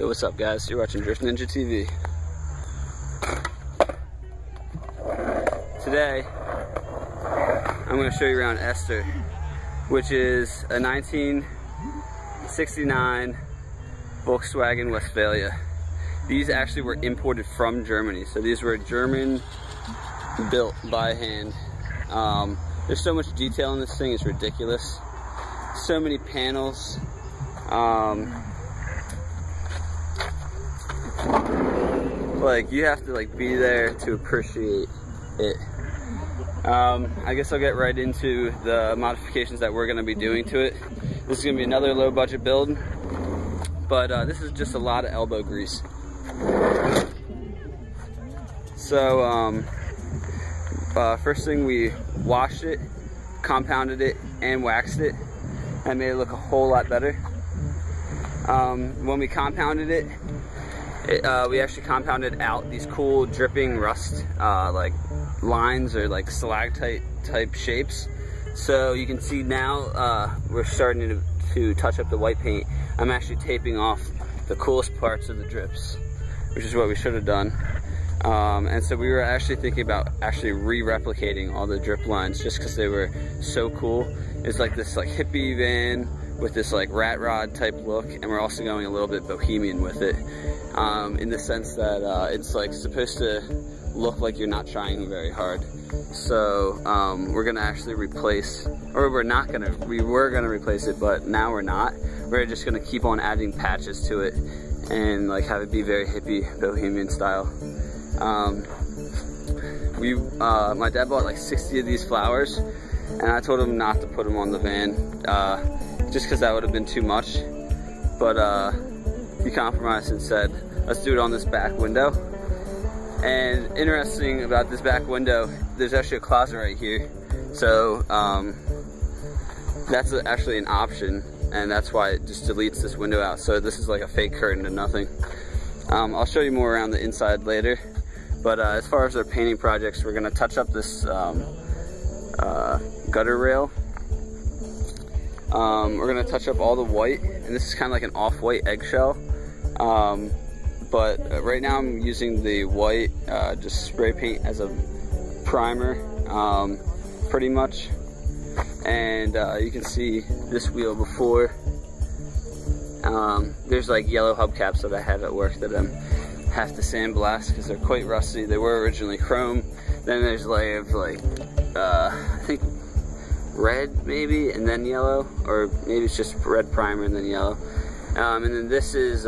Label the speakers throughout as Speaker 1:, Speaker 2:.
Speaker 1: Yo, what's up guys? You're watching Drift Ninja TV. Today, I'm going to show you around Ester, which is a 1969 Volkswagen Westphalia. These actually were imported from Germany, so these were German built by hand. There's so much detail in this thing, it's ridiculous. So many panels. Like, you have to like be there to appreciate it. I guess I'll get right into the modifications that we're going to be doing to it. This is going to be another low budget build, but this is just a lot of elbow grease. So first thing, we washed it, compounded it, and waxed it. That made it look a whole lot better. When we compounded it, we actually compounded out these cool dripping rust like lines or like stalactite type shapes. So you can see now we're starting to touch up the white paint. I'm actually taping off the coolest parts of the drips, which is what we should have done. And so we were actually thinking about actually re-replicating all the drip lines just because they were so cool. It's like this like hippie van with this like rat rod type look, and we're also going a little bit bohemian with it, in the sense that it's like supposed to look like you're not trying very hard. So we're gonna actually replace, or we were gonna replace it, but now we're not. We're just gonna keep on adding patches to it and like have it be very hippie bohemian style. My dad bought like 60 of these flowers, and I told him not to put them on the van, just because that would have been too much. But he compromised and said, let's do it on this back window. And interesting about this back window, there's actually a closet right here. So that's actually an option, and that's why it just deletes this window out. So this is like a fake curtain and nothing. I'll show you more around the inside later. But as far as our painting projects, we're gonna touch up this gutter rail. We're gonna touch up all the white, and this is kind of like an off-white eggshell. But right now I'm using the white, just spray paint as a primer, pretty much. And you can see this wheel before. There's like yellow hubcaps that I have at work that I'm have to sandblast because they're quite rusty. They were originally chrome. Then there's a layer of like, I think red maybe, and then yellow, or maybe it's just red primer and then yellow. And then this is,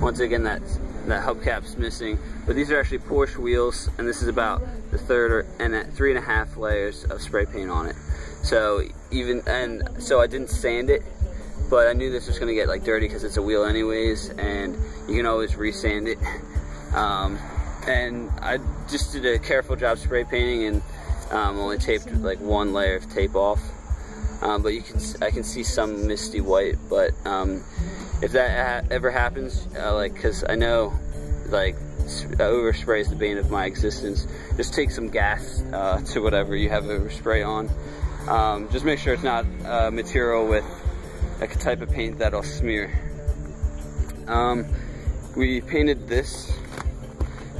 Speaker 1: once again, that hubcap's missing. But these are actually Porsche wheels, and this is about the third and 3.5 layers of spray paint on it. So so I didn't sand it, but I knew this was gonna get like dirty because it's a wheel anyways, and you can always resand it. And I just did a careful job spray painting, and only taped like one layer of tape off. But I can see some misty white. But if that ever happens, cause I know like overspray is the bane of my existence. Just take some gas to whatever you have overspray on. Just make sure it's not material with a type of paint that'll smear. We painted this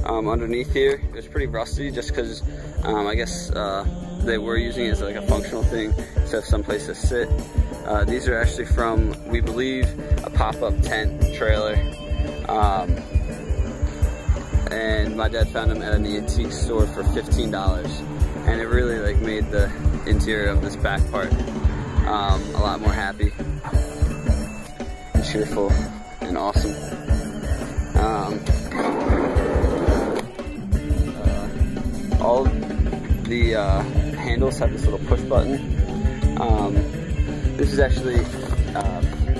Speaker 1: underneath here. It was pretty rusty just because I guess they were using it as like a functional thing to have someplace to sit. These are actually from, we believe, a pop-up tent trailer. And my dad found them at an antique store for $15. And it really like made the interior of this back part a lot more happy and cheerful and awesome. All the handles have this little push button. This is actually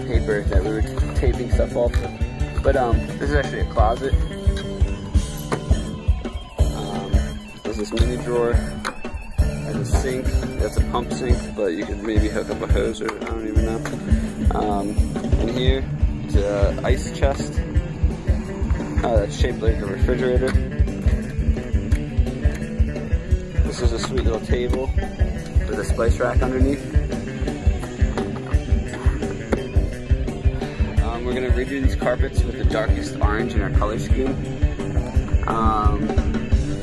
Speaker 1: paper that we were taping stuff off of. But this is actually a closet. There's this mini drawer. There's a sink. That's a pump sink, but you could maybe hook up a hose, or I don't even know. In here, it's an ice chest. That's shaped like a refrigerator. This is a sweet little table with a spice rack underneath. we're gonna redo these carpets with the darkest orange in our color scheme.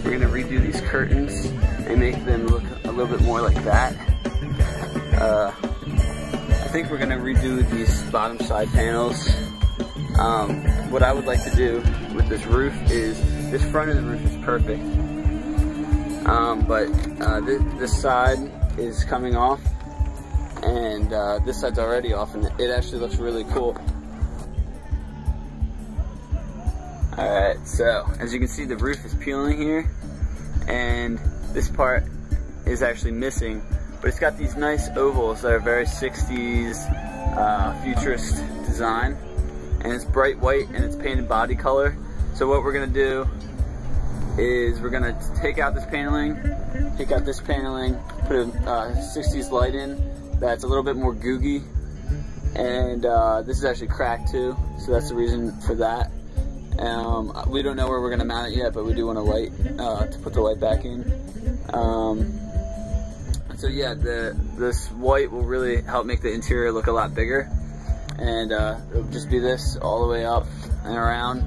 Speaker 1: We're gonna redo these curtains and make them look a little bit more like that. I think we're gonna redo these bottom side panels. What I would like to do with this roof is, this front of the roof is perfect, but this side is coming off, and this side's already off, and it actually looks really cool. Alright, so as you can see, the roof is peeling here, and this part is actually missing, but it's got these nice ovals that are very 60s futurist design, and it's bright white and it's painted body color. So what we're gonna do is we're gonna take out this paneling, put a 60s light in that's a little bit more googie, and this is actually cracked too, so that's the reason for that. We don't know where we're gonna mount it yet, but we do want a light to put the light back in. So yeah, this white will really help make the interior look a lot bigger, and it'll just be this all the way up and around.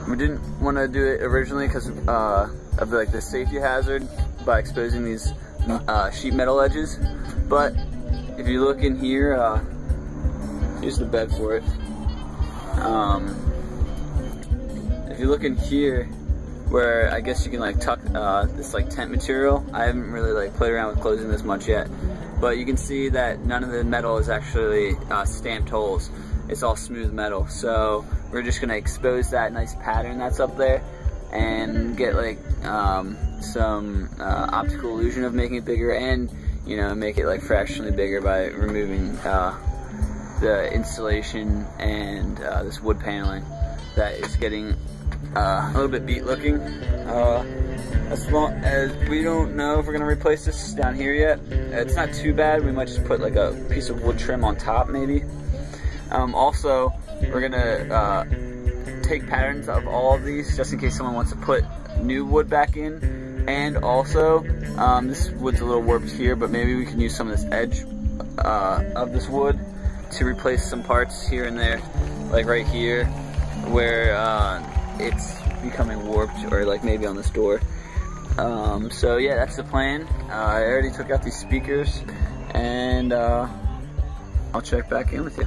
Speaker 1: We didn't want to do it originally because of like the safety hazard by exposing these sheet metal edges, but if you look in here, here's the bed for it. If you look in here, where I guess you can like tuck this like tent material, I haven't really like played around with closing this much yet, but you can see that none of the metal is actually stamped holes. It's all smooth metal, so we're just gonna expose that nice pattern that's up there and get like some optical illusion of making it bigger, and you know, make it like fractionally bigger by removing the insulation and this wood paneling that is getting a little bit beat looking. As long as we don't know if we're gonna replace this down here yet, it's not too bad. We might just put like a piece of wood trim on top maybe. Also, we're gonna take patterns of all of these just in case someone wants to put new wood back in. And also, this wood's a little warped here, but maybe we can use some of this edge of this wood to replace some parts here and there, like right here where it's becoming warped, or like maybe on this door. So yeah, that's the plan. I already took out these speakers, and I'll check back in with you.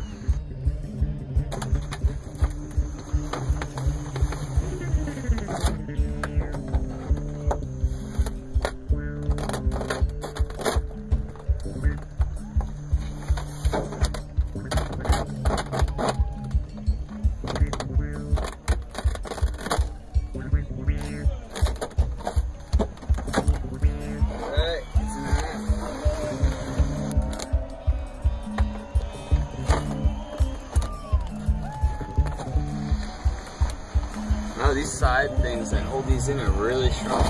Speaker 1: Oh, these side things that hold these in are really strong.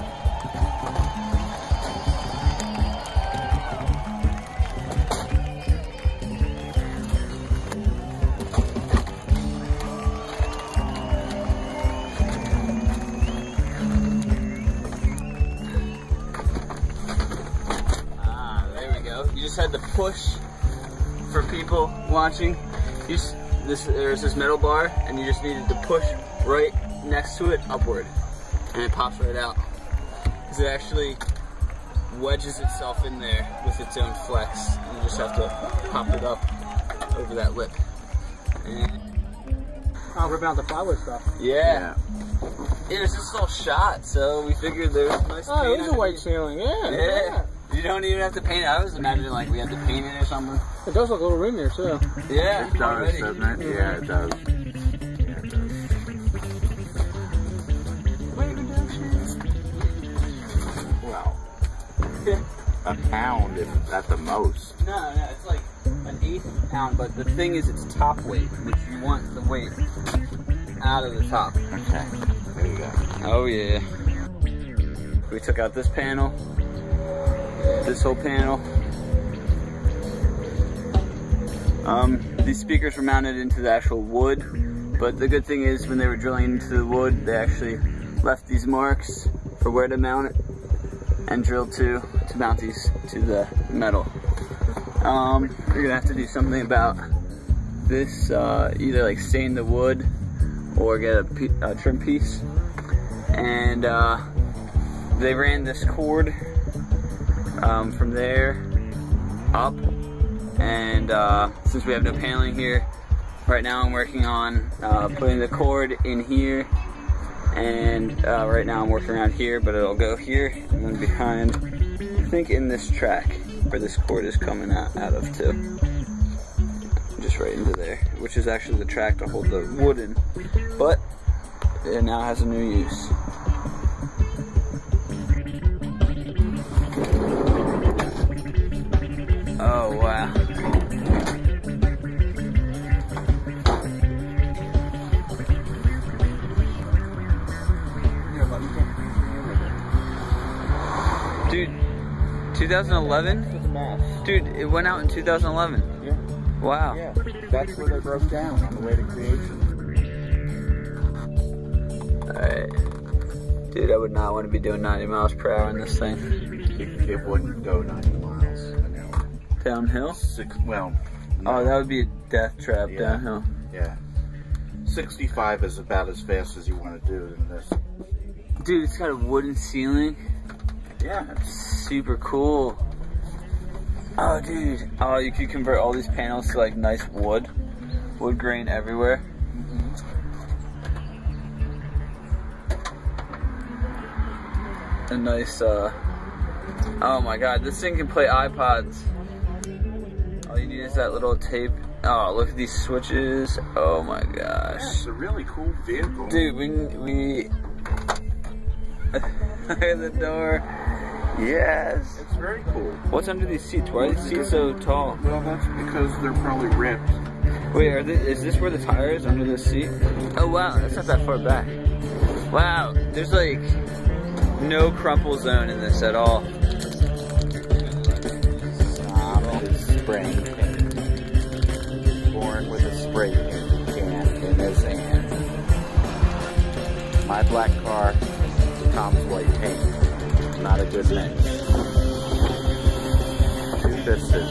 Speaker 1: Ah, there we go. You just had to push for people watching. There's this metal bar, and you just needed to push right next to it upward, and it pops right out, because it actually wedges itself in there with its own flex. You just have to pop it up over that lip. And
Speaker 2: I'll rip out the plywood stuff.
Speaker 1: Yeah, it's just all shot, so we figured there's a nice paint.
Speaker 2: Oh, it is a white ceiling, yeah.
Speaker 1: You don't even have to paint it. I was imagining like we had to paint it or something.
Speaker 2: It does look a little room there too.
Speaker 1: Yeah,
Speaker 3: it does, doesn't it? Yeah, it does. Well, a pound at the most.
Speaker 1: No, it's like an 1/8 pound, but the thing is it's top weight, which you want the weight out of the top.
Speaker 3: Okay, there you go.
Speaker 1: Oh yeah. We took out this panel, this whole panel. These speakers were mounted into the actual wood, but the good thing is when they were drilling into the wood, they actually left these marks for where to mount it and drilled to mount these to the metal. We're gonna have to do something about this, either like stain the wood or get a trim piece. And they ran this cord from there up, and since we have no paneling here, right now I'm working on putting the cord in here, and right now I'm working around here, but it'll go here and then behind, I think in this track where this cord is coming out of too. Just right into there, which is actually the track to hold the wood in, but it now has a new use. Oh wow. Dude, 2011? Dude, it went out in 2011.
Speaker 3: Yeah.
Speaker 1: Wow.
Speaker 3: Yeah. That's where they broke down on the way to creation.
Speaker 1: Alright. Dude, I would not want to be doing 90 miles per hour in this thing.
Speaker 3: It wouldn't go 90 miles an hour.
Speaker 1: Downhill?
Speaker 3: Well, no.
Speaker 1: Oh, that would be a death trap downhill.
Speaker 3: Yeah. 65 is about as fast as you want to do in this.
Speaker 1: Dude, it's got a wooden ceiling.
Speaker 3: Yeah.
Speaker 1: Super cool. Oh, dude. Oh, you could convert all these panels to like nice wood. Wood grain everywhere. A nice, oh my god, this thing can play iPods. All you need is that little tape. Oh, look at these switches. Oh my gosh.
Speaker 3: Yeah, it's a really cool vehicle.
Speaker 1: Dude, we look at the door. Yes.
Speaker 3: It's very cool.
Speaker 1: What's under these seats? Why are these seats so tall?
Speaker 3: Well, that's because they're probably ripped.
Speaker 1: Wait, is this where the tire is, under this seat? Oh wow, that's not that far back. Wow, there's like no crumple zone in this at all.
Speaker 3: Spring paint. Born with a spray can in his hand. My black car, Tom's white paint. Not a good mix. Two pistons.